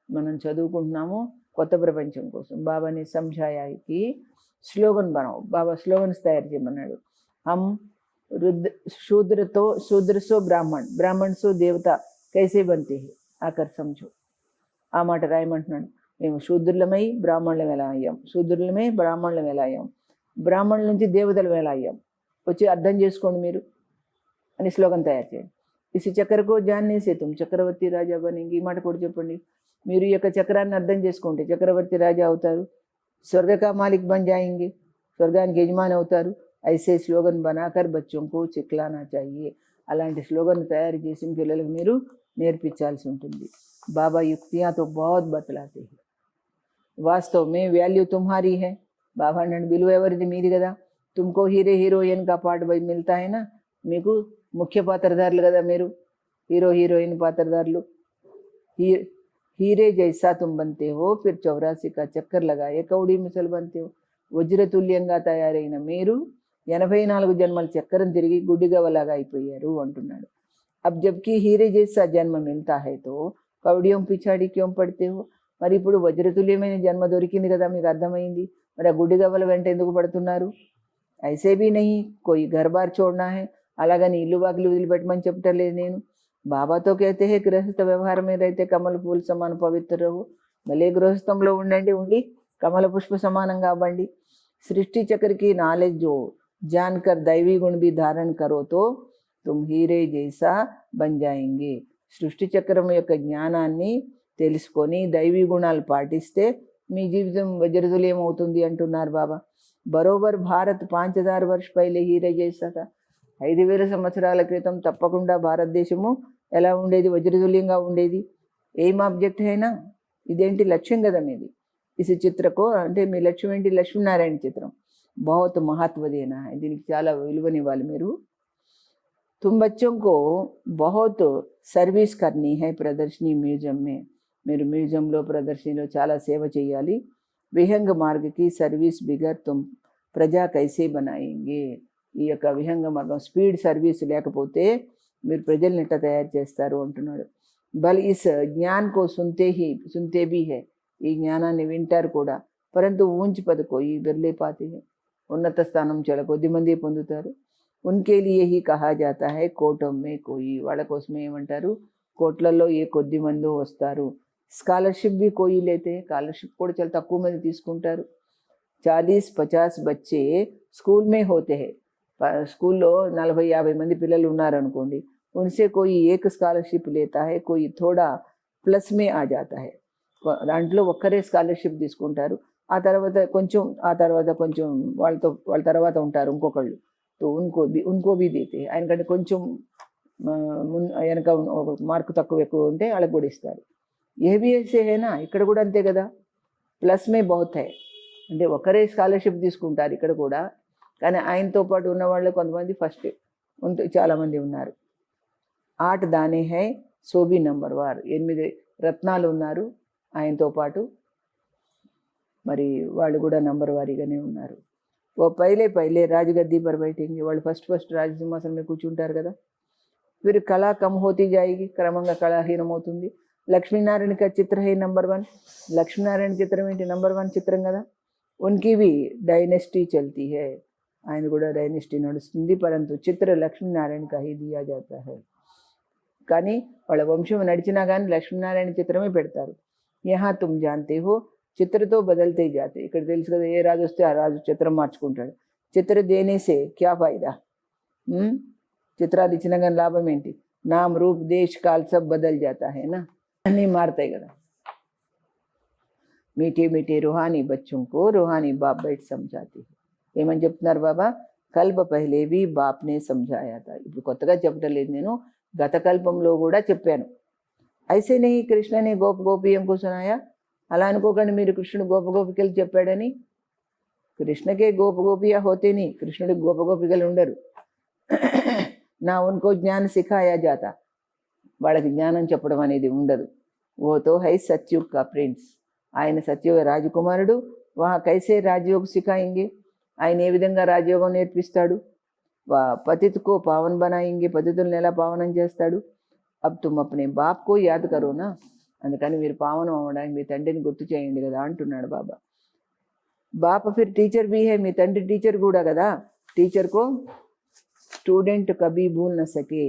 మనం చదువుకుంటున్నాము కొత్త ప్రపంచం కోసం బాబాని సంజాయాకి స్లోగన్ बनाओ బాబా స్లోగన్స్ తయారు చేయమన్నాడు हम शूद्र सो ब्राह्मण सो देवता कैसे बनते हैं आकर समझो ఆ మాట రాయమంటున్నాడు మేము శూద్రులమై బ్రాహ్మణులం ఎలా అయ్యాం శూద్రులమై బ్రాహ్మణులం ఎలా అయ్యాం బ్రాహ్మణుల నుంచి దేవతలు ఎలా అయ్యాం వచ్చి అర్థం చేసుకోండి మీరు అని స్లోగన్ తయారు చేయండి ఇసి చక్రకో జాన్నే సే తుమ్ చక్రవర్తి రాజా బనేంగి ఈ మాట కూడా చెప్పండి మీరు ఈ యొక్క చక్రాన్ని అర్థం చేసుకుంటే చక్రవర్తి రాజా అవుతారు స్వర్గ కా మాలిక్ బన్ జాయింగే స్వర్గానికి యజమాని అవుతారు ఐసే స్లోగన్ బనాకర్ బచ్చోంకు చిక్లానా చాహియే అలాంటి స్లోగన్ తయారు చేసి పిల్లలకు మీరు నేర్పించాల్సి ఉంటుంది बाबा युक्तियाँ तो बहुत बतलाते हैं वास्तव में वैल्यू तुम्हारी है बाबा ने विలువ ఎవరిది మీది కదా तुमको हीरे हीरोइन का पार्ट भाई मिलता है ना మీకు ముఖ్య పాత్రధారులు కదా మీరు హీరో హీరోయిన్ పాత్రధారులు हीरे जैसा तुम बनते हो फिर 84 का चक्कर लगाए कौड़ी मिसल बनते हो వజ్రతుల్యంగా తయారైన మీరు 84 జన్మల చక్రం తిరిగి గుడ్డిగవలాగా అయిపోయారు అంటున్నాడు अब जबकि हीरे जैसा जन्म मिलता है तो కౌడియం పిచాడి క్యోం పడితే హో మరి ఇప్పుడు వజ్రతుల్యమైన జన్మ దొరికింది కదా మీకు అర్థమైంది మరి ఆ గుడ్డి గవ్వల వెంట ఎందుకు పడుతున్నారు ఐసే భీ నహీ కోయి ఘర్ బార్ చోడ్నా హై అలాగని ఇల్లు వాకిలి వదిలిపెట్టమని చెప్పటం లేదు నేను బాబాతో कहते हैं గృహస్థ వ్యవహారం మీద అయితే కమల పూల సమాన పవిత్ర రహు భలే గృహస్థంలో ఉండి కమల పుష్ప సమానంగా అవ్వండి సృష్టి చక్ర की नॉलेज जो जानकर दैवी गुण भी धारण करो तो तुम हीरे जैसा बन जाएंगे సృష్టి చక్రం యొక్క జ్ఞానాన్ని తెలుసుకొని దైవీ గుణాలు పాటిస్తే మీ జీవితం వజ్రతుల్యం అవుతుంది అంటున్నారు బాబా బరోబర్ భారత్ 5000 వర్ష పైలే హీరే జైసా 5000 సంవత్సరాల క్రితం తప్పకుండా భారతదేశము ఎలా ఉండేది వజ్రతుల్యంగా ఉండేది ఏం ఆబ్జెక్ట్ అయినా ఇదేంటి లక్ష్యం కదా మీది ఈ చిత్రకు అంటే మీ లక్ష్యం ఏంటి లక్ష్మీనారాయణ చిత్రం బహుత్ మహత్వదేనా దీనికి చాలా విలువనివ్వాలి మీరు तुम बच्चों को बहुत सर्विस करनी है प्रदर्शनी म्यूजियम में మీరు మ్యూజియంలో ప్రదర్శనలో చాలా సేవ చేయాలి విహంగ మార్గకి సర్వీస్ బిగర్ తుమ్ ప్రజా కైసే బనాయింగే ఈ యొక్క విహంగ మార్గం స్పీడ్ సర్వీస్ లేకపోతే మీరు ప్రజల్ని ఎట్లా తయారు చేస్తారు అంటున్నాడు బల్ is Gyan co సున్తే Bhi high ఈ జ్ఞానాన్ని వింటారు కూడా పరంతు ఊంచి పద కోయి బిర్లే పాతే హై ఉన్నత స్థానం చాలా కొద్ది మంది పొందుతారు उनके लिए ही कहा जाता है కోటం మే కోయి వాళ్ళ కోసమే ఏమంటారు కోట్లలో ఏ కొద్ది మంది వస్తారు స్కాలర్షిప్ भी कोई लेते हैं స్కాలర్షిప్ కూడా చాలా తక్కువ మంది తీసుకుంటారు 40-50 बच्चे स्कूल में होते हैं స్కూల్లో 40-50 మంది పిల్లలు ఉన్నారనుకోండి उनसे कोई एक स्कॉलरशिप लेता है कोई थोड़ा प्लस में आ जाता है దాంట్లో ఒక్కరే స్కాలర్షిప్ తీసుకుంటారు ఆ తర్వాత కొంచెం వాళ్ళ తర్వాత ఉంటారు ఇంకొకళ్ళు तो उनको भी देते हैं ఆయనకంటే కొంచెం వెనక మార్కు తక్కువ ఎక్కువ ఉంటే వాళ్ళకి కూడా ఇస్తారు ఏ भी ऐसे है ना ఇక్కడ కూడా అంతే కదా ప్లస్ మే बहुत है అంటే ఒకరే స్కాలర్షిప్ తీసుకుంటారు ఇక్కడ కూడా కానీ ఆయనతో పాటు ఉన్న వాళ్ళు కొంతమంది ఫస్ట్ చాలామంది ఉన్నారు 8 దానే హై సోబీ నంబర్ వార్ 8 రత్నాలు ఉన్నారు ఆయనతో పాటు మరి వాళ్ళు కూడా నంబర్ వారీగానే ఉన్నారు वो पहले राजगद्दी पर बैठेंगे వాళ్ళు ఫస్ట్ రాజసింహాసనం మీద కూర్చుంటారు కదా फिर कला कम होती जाएगी క్రమంగా కళాహీనమవుతుంది లక్ష్మీనారాయణ का चित्र है नंबर 1 లక్ష్మీనారాయణ చిత్రం ఏంటి నంబర్ 1 చిత్రం కదా उनकी भी डायनेस्टी चलती है ఆయన కూడా డైనెస్టీ నడుస్తుంది परंतु చిత్ర లక్ష్మీనారాయణ का ही दिया जाता है కానీ వాళ్ళ వంశం నడిచినా కానీ లక్ష్మీనారాయణ చిత్రమే పెడతారు यहाँ तुम जानते हो చిత్రతో బదల్తే జాతే ఇక్కడ తెలుసు కదా ఏ రాజు వస్తే ఆ రాజు చిత్రం మార్చుకుంటాడు చిత్ర దేనేసే క్యా ఫాయిదా చిత్రాలు ఇచ్చిన కానీ లాభం ఏంటి నామ్ రూప్ దేశ్ కాల్ సబ్ బదల్ జాతా హై నా అన్నీ మారుతాయి కదా మీఠే మీఠే रूहानी बच्चों को रूहानी बाप बैठ समझाती है ఏమని చెప్తున్నారు బాబా కల్ప పహలే भी बाप ने समझाया था ఇప్పుడు కొత్తగా చెప్పడం లేదు నేను గత కల్పంలో కూడా చెప్పాను ऐसे नहीं कृष्ण ने गोपियों को सुनाया అలా అనుకోకండి మీరు కృష్ణుడు గోపగోపికలు చెప్పాడని కృష్ణకే గోపగోపియా హోతేని కృష్ణుడికి గోపగోపికలు ఉండరు నా ఉన్కో జ్ఞాన సిఖాయా జాతా వాళ్ళకి జ్ఞానం చెప్పడం అనేది ఉండదు ఓతో హై సత్యుగ్ కా ప్రిన్స్ ఆయన సత్యుగ రాజకుమారుడు వహా కైసే రాజయోగ సిఖాయింగే ఆయన ఏ విధంగా రాజయోగం నేర్పిస్తాడు पतित को पावन बनाएंगे, పతితుల్ని ఎలా పావనం చేస్తాడు? अब तुम अपने बाप को याद करो ना, అందుకని మీరు పావనం అవ్వడానికి మీ తండ్రిని గుర్తు చేయండి కదా అంటున్నాడు బాబా. బాప్ ఫిర్ టీచర్ भी है, మీ తండ్రి టీచర్ కూడా కదా. టీచర్ को స్టూడెంట్ కభీ భూల్ న సకే,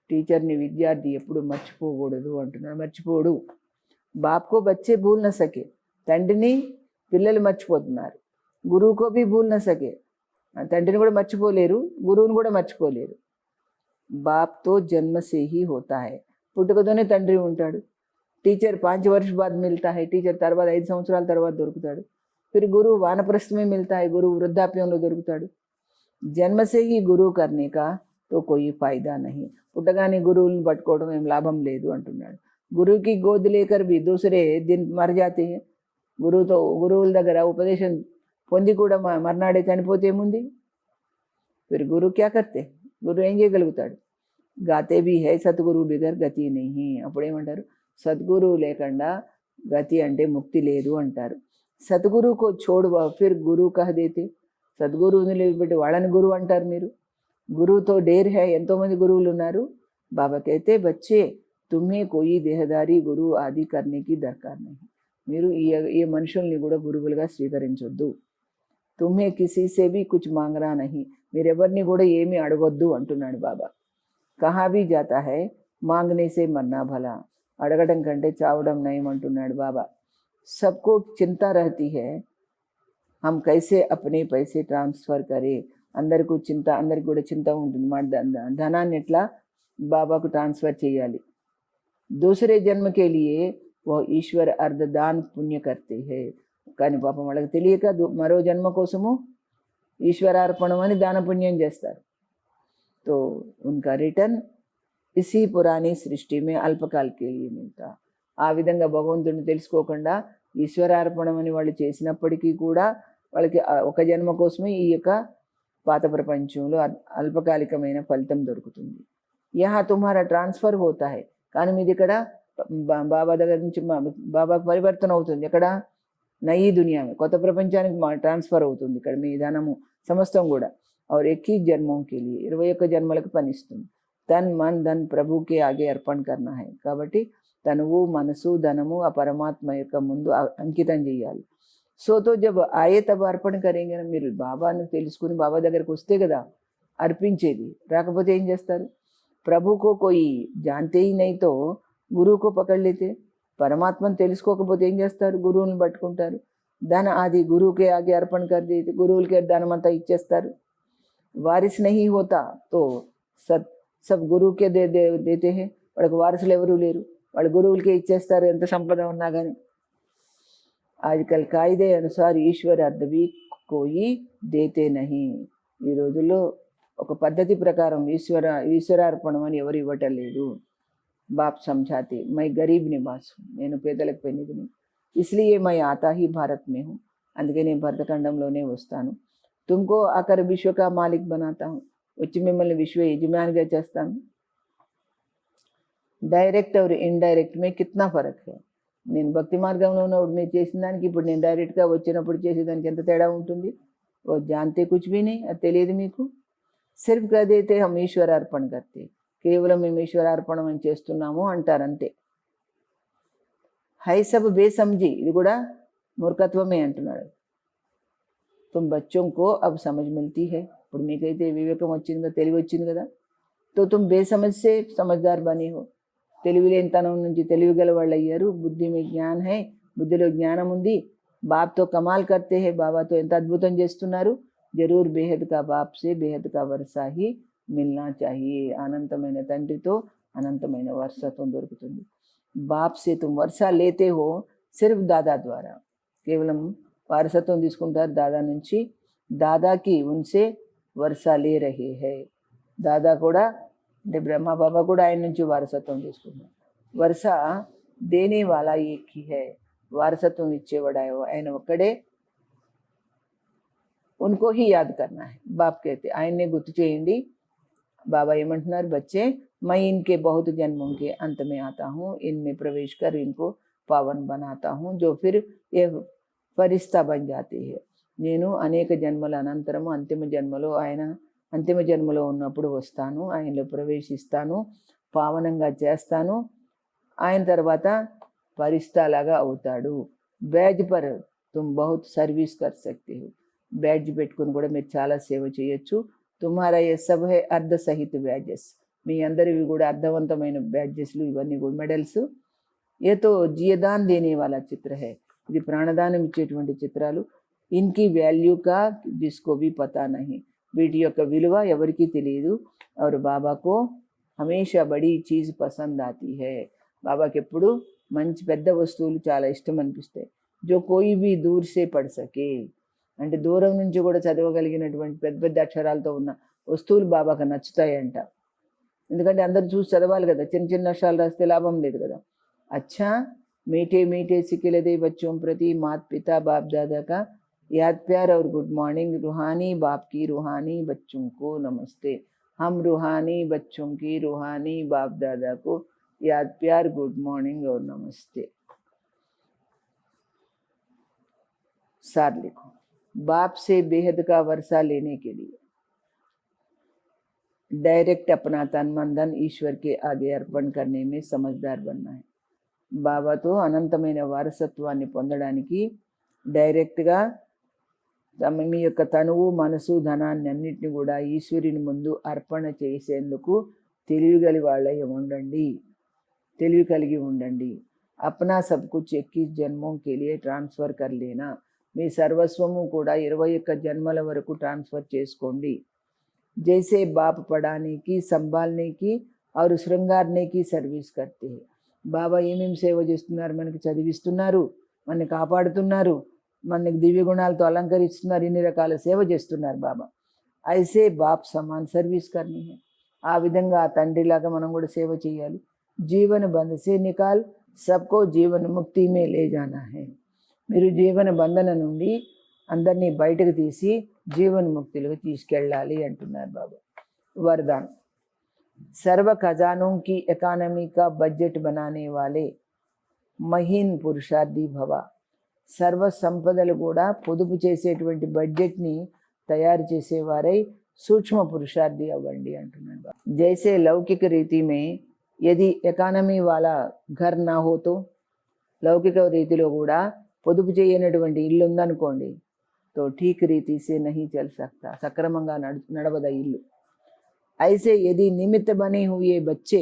టీచర్ని విద్యార్థి ఎప్పుడు మర్చిపోకూడదు అంటున్నాడు. మర్చిపోడు. బాప్కో బచ్చే భూల్ న సకే, తండ్రిని పిల్లలు మర్చిపోతున్నారు. గురువుకో भी భూల్ న సకే, తండ్రిని కూడా మర్చిపోలేరు, గురువుని కూడా మర్చిపోలేరు. బాప్తో జన్మ సే హీ హోతా హై, పుట్టుకతోనే తండ్రి ఉంటాడు. టీచర్ 5 वर्ष बाद మిల్తా హై, టీచర్ తర్వాత 5 సంవత్సరాల తర్వాత దొరుకుతాడు. ఫిర్ గురువు వానప్రస్థమే మిల్తా హై, గురువు వృద్ధాప్యంలో దొరుకుతాడు. జన్మ సే హీ గురువు కర్నే కా తో కోయి ఫాయిదా నహీ, పుట్టగానే గురువుని పట్టుకోవడం ఏం లాభం లేదు అంటున్నాడు. గురువుకి గోద్ లేకర్ भी दूसरे दिन मर जाते हैं, గురువుల దగ్గర ఉపదేశం పొంది కూడా మర్నాడే చనిపోతే ఏముంది? ఫిర్ గురు క్యా కర్తే, గురు ఏం చేయగలుగుతాడు? గాతే भी है సద్గురు బిగర్ గతి नहीं, అప్పుడు ఏమంటారు? సద్గురువు లేకుండా గతి అంటే ముక్తి లేదు అంటారు. సద్గురువుకో చోడు ఫిర్ గురు కహ దేతే, సద్గురువుని లేబెట్టి వాళ్ళని గురువు అంటారు మీరు. గురువుతో డేర్ హై, ఎంతోమంది గురువులు ఉన్నారు. బాబా కైతే బచ్చే తుమ్మే కోయి దేహదారి గురువు ఆది కర్నేకి దర్కార్ నహీ, మీరు ఈ మనుషుల్ని కూడా గురువులుగా స్వీకరించొద్దు. తుమ్మే కిసీ సే భీ కుచ్ మాంగనా నహీ, మీరెవరిని కూడా ఏమీ అడగొద్దు అంటున్నాడు బాబా. కహా భీ జాతా హై మాంగనే సే మర్నా భలా, అడగడం కంటే చావడం నయం అంటున్నాడు బాబా. సబ్కో చింతా రహతీ హై హమ్ కైసే అప్నే పైసే ట్రాన్స్ఫర్ కరే, అందరికి కూడా చింత ఉంటుంది, మా ధనాన్ని ఎట్లా బాబాకు ట్రాన్స్ఫర్ చేయాలి. దూసరే జన్మ కే లియే वो ईश्वर अर्धदान पुण्य करते हैं, కానీ పాపం వాళ్ళకి తెలియక మరో జన్మ కోసము ఈశ్వరార్పణం అని దాన పుణ్యం చేస్తారు. तो उनका रिटर्न इसी पुरानी सृष्टि में अल्पकाल के लिए मिलता. ఆ విధంగా భగవంతుడిని తెలుసుకోకుండా ఈశ్వరార్పణం అని వాళ్ళు చేసినప్పటికీ కూడా వాళ్ళకి ఒక జన్మ కోసమే ఈ యొక్క పాత ప్రపంచంలో అల్పకాలికమైన ఫలితం దొరుకుతుంది. యహా తుమ్హారా ట్రాన్స్ఫర్ హోతా హై, కానీ మీది ఇక్కడ బాబా దగ్గర నుంచి బాబాకు పరివర్తన అవుతుంది. ఎక్కడ? నయీ దునియా, కొత్త ప్రపంచానికి ట్రాన్స్ఫర్ అవుతుంది ఇక్కడ మీ ధనము సమస్తం కూడా. और 21 జన్మోं के लिए 21 జన్మలకు పనిస్తుంది. తన్ మన్ ధన్ ప్రభుకే ఆగే అర్పణ కర్నా హై, కాబట్టి తనువు మనసు ధనము ఆ పరమాత్మ యొక్క ముందు అంకితం చేయాలి. సో జబ్ ఆయే తబ అర్పణ కరేంగే, మీరు బాబాను తెలుసుకుని బాబా దగ్గరకు వస్తే కదా అర్పించేది. రాకపోతే ఏం చేస్తారు? ప్రభుకో కోయి జాంతే హీ నహీ తో గురువుకు పకడ్ లేతే, పరమాత్మను తెలుసుకోకపోతే ఏం చేస్తారు? గురువుని పట్టుకుంటారు. ధన ఆది గురువుకే ఆగే అర్పణ కర్ దేతే, గురువులకే ధనం అంతా ఇచ్చేస్తారు. వారిస్ నహీ హోతా తో సబ్ గురువుకే దేతే హే, వాళ్ళకి వారసులు ఎవరూ లేరు, వాళ్ళు గురువులకే ఇచ్చేస్తారు ఎంత సంపద ఉన్నా కానీ. ఆజ్కల్ కాయిదే అనుసార్ ఈశ్వర్ అర్ధవి కోయి దేతే నహీ, ఈ రోజుల్లో ఒక పద్ధతి ప్రకారం ఈశ్వరార్పణం అని ఎవరు ఇవ్వటం లేదు. బాప్ సమझाते मैं गरीब निवास हूँ, నేను పేదలకు పెన్నిదిని, इसलिए मैं आता ही भारत में हूँ, అందుకే నేను భరతఖండంలోనే వస్తాను. तुमको आकर विश्व का मालिक बनाता हूँ, వచ్చి మిమ్మల్ని విశ్వ యజమానిగా చేస్తాను. డైరెక్ట్ और ఇండైరెక్ట్ में कितना फर्क है, నేను భక్తి మార్గంలో ఉన్నప్పుడు మీరు చేసిన దానికి ఇప్పుడు నేను డైరెక్ట్గా వచ్చినప్పుడు చేసేదానికి ఎంత తేడా ఉంటుంది? ఓ జాంతే కుచ్ భీ नहीं, అది తెలియదు మీకు. సిర్ఫ్ కహ దేతే హమ్ ఈశ్వరార్పణ కర్తే, కేవలం మేము ఈశ్వరార్పణం అని చేస్తున్నాము అంటారంతే. హై సబ్ బేసమజీ, ఇది కూడా మూర్ఖత్వమే అంటున్నాడు. తుమ్ బచ్చోం కో అబ్ సమజ్ మిల్తీ హై, ఇప్పుడు మీకైతే వివేకం వచ్చింది కదా, తెలివి వచ్చింది కదా. తో తుమ్ బేసమజ్ సే సమజ్దార్ బనే హో, తెలివిలేనితనం నుంచి తెలివిగల వాళ్ళు అయ్యారు. బుద్ధి మీ జ్ఞాన్ హై, బుద్ధిలో జ్ఞానం ఉంది. బాప్తో కమాల్ కర్తే హై, బాబాతో ఎంత అద్భుతం చేస్తున్నారు. జరూర్ బేహద్ కా బాప్ సే బేహద్ కా వర్షా హీ మిల్నా చాహియే, అనంతమైన తండ్రితో అనంతమైన వర్షత్వం దొరుకుతుంది. బాప్ సే తుమ్ వర్షా లేతే హో సిర్ఫ్ దాదా ద్వారా, కేవలం వారసత్వం తీసుకుంటారు దాదా నుంచి. దాదాకి ఉన్సే వర్షా లే రహే హై, దాదా కూడా అంటే బ్రహ్మ బాబా కూడా ఆయన నుంచి వారసత్వం తీసుకుంటారు. వర్ష దేనే వాలా ఏక్ హీ హై, వారసత్వం ఇచ్చేవాడు ఆయన ఒక్కడే. ఉన్కో హీ యాద్ కర్నా హై, బాప్ కైతే ఆయన్నే గుర్తు చేయండి. बाबा ఏమంటున్నారు? बच्चे मैं इनके बहुत जन्मों के अंत में आता हूँ, इनमें प्रवेश कर इनको पावन बनाता हूँ, जो फिर ये फरिश्ता बन जाते हैं. నేను అనేక జన్మల అనంతరము అంతిమ జన్మలో ఆయన అంతిమ జన్మలో ఉన్నప్పుడు వస్తాను, ఆయనలో ప్రవేశిస్తాను, పావనంగా చేస్తాను, ఆయన తర్వాత పరిస్తాలాగా అవుతాడు. బ్యాజ్ పర్ తుమ్ బహుత్ సర్వీస్ కర్ సక్తే హో, బ్యాడ్జ్ పెట్టుకుని కూడా మీరు చాలా సేవ చేయొచ్చు. తుమ్హారా ఏ సబ్ హై అర్ధ సహిత బ్యాడ్జెస్, మీ అందరివి కూడా అర్థవంతమైన బ్యాడ్జెస్లు, ఇవన్నీ కూడా మెడల్స్. ఏతో జీయదాన్ దేనే వాలా చిత్ర హై, ఇది ప్రాణదానం ఇచ్చేటువంటి చిత్రాలు. ఇన్కి వాల్యూ కా జిస్కో భీ పతా నహీ, వీటి యొక్క విలువ ఎవరికీ తెలియదు. और బాబా కో హమేషా బడీ చీజ్ పసంద్ ఆతీ హై, బాబాకి ఎప్పుడు మంచి పెద్ద వస్తువులు చాలా ఇష్టం అనిపిస్తాయి. జో కోయి భీ దూర్ సే పढ़ సకే, అంటే దూరం నుంచి కూడా చదవగలిగినటువంటి పెద్ద పెద్ద అక్షరాలతో ఉన్న వస్తువులు బాబాకు నచ్చుతాయంట. ఎందుకంటే అందరు చూసి చదవాలి కదా, చిన్న చిన్న అక్షరాలు రాస్తే లాభం లేదు కదా. अच्छा मीठे मीठे सिकिलदे बच्चों प्रति मात पिता बाप दादा का याद प्यार और गुड मॉर्निंग. रूहानी बाप की रूहानी बच्चों को नमस्ते. हम रूहानी बच्चों की रूहानी बाप दादा को याद प्यार, गुड मॉर्निंग और नमस्ते. सार लिखो. बाप से बेहद का वर्षा लेने के लिए डायरेक्ट अपना तन मन धन ईश्वर के आगे अर्पण करने में समझदार बनना है. బాబాతో అనంతమైన వారసత్వాన్ని పొందడానికి డైరెక్ట్గా మీ యొక్క తనువు, మనసు, ధనాన్ని అన్నింటిని కూడా ఈశ్వరుని ముందు అర్పణ చేసేందుకు తెలివి కలిగి ఉండండి. అప్నా సబ్ కుచ్ 21 జన్మోं के लिए ట్రాన్స్ఫర్ కర్ లేనా, మీ సర్వస్వము కూడా 21 జన్మల వరకు ట్రాన్స్ఫర్ చేసుకోండి. జైసే బాప్ పడానే కి, సంభాల్నే కి और శృంగార్నే కి సర్వీస్ करते हैं. బాబా ఏమేమి సేవ చేస్తున్నారు, మనకి చదివిస్తున్నారు, మనని కాపాడుతున్నారు, మనకి దివ్య గుణాలతో అలంకరిస్తున్నారు, ఇన్ని రకాల సేవ చేస్తున్నారు బాబా. ఐసే బాప్ సమాన్ సర్వీస్ కర్నీ హై, ఆ విధంగా ఆ తండ్రిలాగా మనం కూడా సేవ చేయాలి. జీవన బంధ సే నికాల్ సబ్కో జీవన ముక్తి మే లే జానా హై, మీరు జీవన బంధన నుండి అందరినీ బయటకు తీసి జీవన ముక్తిలోకి తీసుకెళ్ళాలి అంటున్నారు బాబా. వరదాన్. सर्व खजानों की इकानमी का बजट बनाने वाले మహీన్ పురుషార్థి భవ, సర్వ సంపదలు కూడా పొదుపు చేసేటువంటి బడ్జెట్ని తయారు చేసేవారై సూక్ష్మ పురుషార్థి అవ్వండి అంటున్నాడు. జైసే లౌకిక రీతి మే యది ఎకానమీ వాలా ఘర్ నా హోతో, లౌకిక రీతిలో కూడా పొదుపు చేయనటువంటి ఇల్లు ఉందనుకోండి, తో ఠీక్ రీతి సే నహీ చల్ సక్తా, సక్రమంగా నడవద ఇల్లు. ऐसे यदि निमित्त बने हुए बच्चे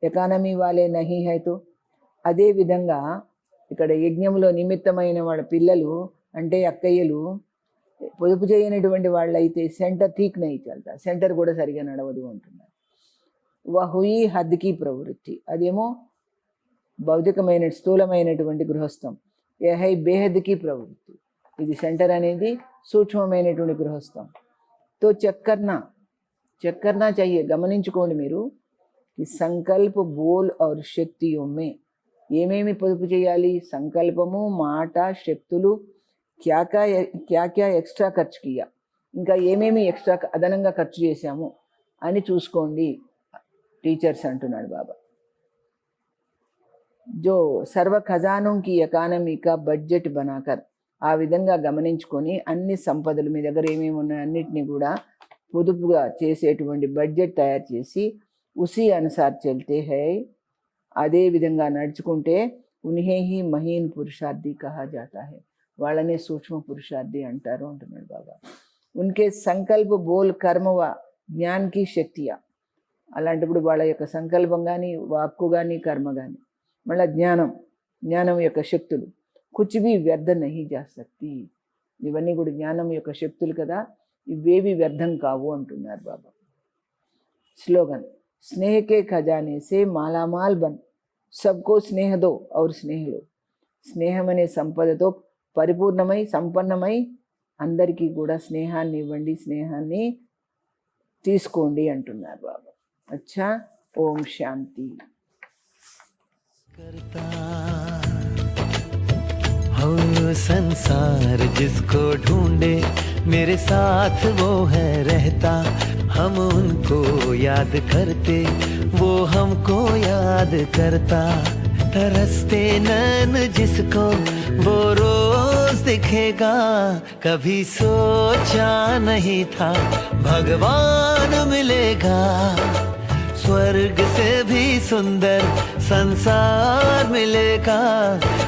ఎకానమీ వాలే నహీ హై తో, అదే విధంగా ఇక్కడ యజ్ఞంలో నిమిత్తమైన వాళ్ళ పిల్లలు అంటే అక్కయ్యలు పొదుపు చేయనటువంటి వాళ్ళైతే సెంటర్ ఠీక్ నహీ చల్తా, సెంటర్ కూడా సరిగా నడవదు అంటున్నారు. వహుయి హద్కి ప్రవృత్తి, అదేమో భౌతికమైన స్థూలమైనటువంటి గృహస్థం. యహై బేహద్కి ప్రవృత్తి, ఇది సెంటర్ అనేది సూక్ష్మమైనటువంటి గృహస్థం. తో చెక్ करना चाहिए, గమనించుకోండి మీరు. ఈ సంకల్ప బోల్ और శక్తిयों में ఏమేమి పొదుపు చేయాలి, సంకల్పము, మాట, శక్తులు, క్యా క్యా ఎక్స్ట్రా ఖర్చు కియా, ఇంకా ఏమేమి ఎక్స్ట్రా అదనంగా ఖర్చు చేశాము అని చూసుకోండి టీచర్స్ అంటున్నాడు బాబా. జో సర్వ ఖజానోं की ఎకానమీ కా బడ్జెట్ బనాకర్, ఆ విధంగా గమనించుకొని అన్ని సంపదలు మీ దగ్గర ఏమేమి ఉన్నాయో అన్నిటినీ కూడా పొదుపుగా చేసేటువంటి బడ్జెట్ తయారు చేసి ఉసి అనుసార్ చల్తే హై, అదే విధంగా నడుచుకుంటే ఉన్హే హీ మహీన్ పురుషార్థి కహా జాతా హై, వాళ్ళనే సూక్ష్మ పురుషార్థి అంటారు అంటున్నాడు బాబా. ఉన్కే సంకల్ప బోల్ కర్మవ జ్ఞాన్కి శక్తియా, అలాంటప్పుడు వాళ్ళ యొక్క సంకల్పం కానీ, వాక్కు కానీ, కర్మ కానీ, మళ్ళీ జ్ఞానం యొక్క శక్తులు కుచ్ భీ వ్యర్థ నహీ జా సక్తి, ఇవన్నీ కూడా జ్ఞానం యొక్క శక్తులు కదా, ఇవేవి వ్యర్థం కావు అంటున్నారు బాబా. స్లోగన్. స్నేహ కే ఖజానే సే మాలామాల్ బన్, సబ్కో స్నేహ దో ఔర్ స్నేహ లో, స్నేహం అనే సంపదతో పరిపూర్ణమై సంపన్నమై అందరికీ కూడా స్నేహాన్ని ఇవ్వండి, స్నేహాన్ని తీసుకోండి అంటున్నారు బాబా. అచ్చా, ఓం శాంతి.
हो संसार जिसको ढूंढे मेरे साथ वो है रहता, हम उनको याद करते वो हमको याद करता, तरसते नैन जिसको वो रो रोज दिखेगा, कभी सोचा नहीं था भगवान मिलेगा। स्वर्ग से भी सुंदर संसार मिलेगा,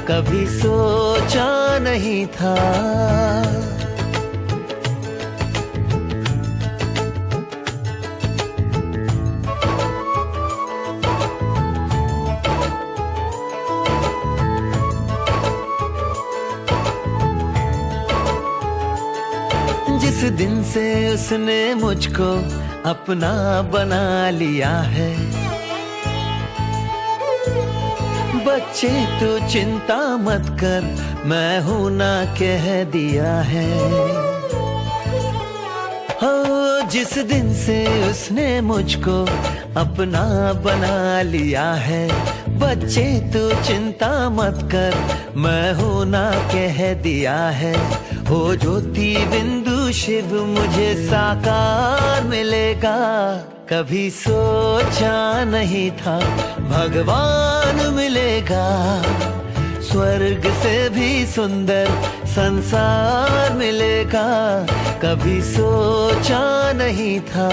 कभी सोचा नहीं था। जिस दिन से उसने मुझको अपना बना लिया है, बच्चे तू चिंता मत कर, मैं हूं ना कह दिया है। हो जिस दिन से उसने मुझको अपना बना लिया है, बच्चे तू चिंता मत कर, मैं हूं ना कह दिया है। हो ज्योति बिंदु शिव मुझे साकार मिलेगा, कभी सोचा नहीं था भगवान मिलेगा। स्वर्ग से भी सुंदर संसार मिलेगा, कभी सोचा नहीं था।